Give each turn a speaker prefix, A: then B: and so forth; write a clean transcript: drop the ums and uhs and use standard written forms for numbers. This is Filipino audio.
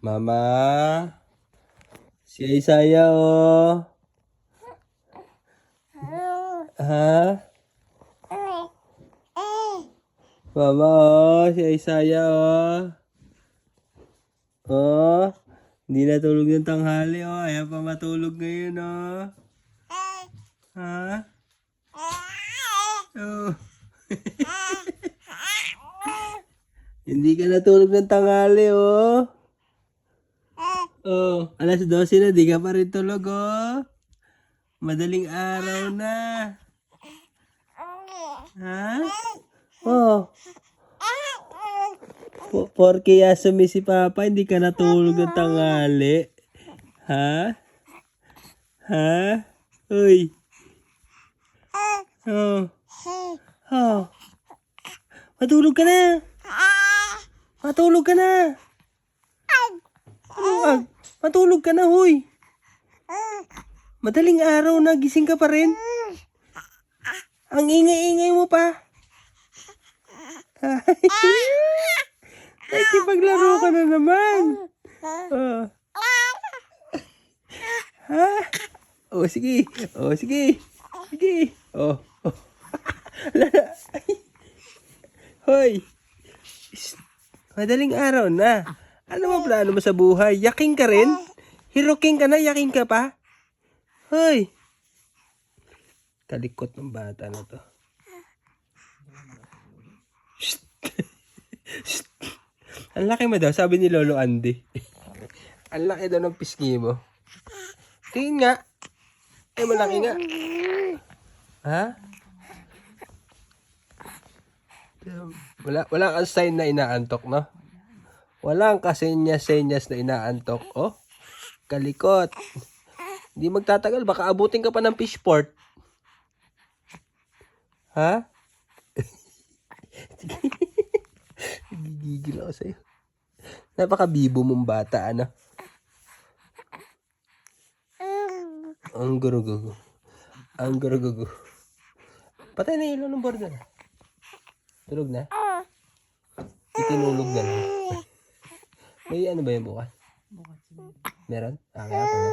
A: Mama, si Isaiah oh. Ha? Mama oh, si Isaiah oh. Oh, hindi natulog ng tanghali oh. Ayaw pa matulog ngayon oh. Ha? Oh. Hindi ka natulog ng tanghali oh. Oh, alas 12 na, di ka pa rin tulog oh. Madaling araw na. Ha? Oh. Porke yasumi si Papa, hindi ka natulog ng tanghali. Ha? Ha? Uy. Oh. Oh. Matulog ka na. Matulog ka na. Ano? Matulog ka na, huy. Madaling araw na, gising ka pa rin. Ang ingay-ingay mo pa. Nakikipaglaro ka na naman. Oh. Ha? Oh, sige. Oh, sige. Sige. Oh. Oh. Hoy. Madaling araw na. Ano mo plano mo sa buhay? Yaking ka rin? Hiroking ka na, yaking ka pa? Hoy. Kalikot ng bata na to. Shh. Shh. Ang laki mo daw, sabi ni Lolo Andy. Ang laki daw ng pisngi mo. Tingin nga. Ay, malaki nga. Ha? Wala kang sign na inaantok, no? Walang kasenyas-senyas na inaantok. Oh, kalikot. Hindi magtatagal, baka abutin ka pa ng fishport. Ha? Gigigil ako sa'yo. Napaka-bibo mong bata, ano? Ang gurugugo. Ang gurugugo. Patay na ilaw ng border. Tulog na? Itinulog na lang. May ano ba yung bukas? Meron? Ah, kaya pala.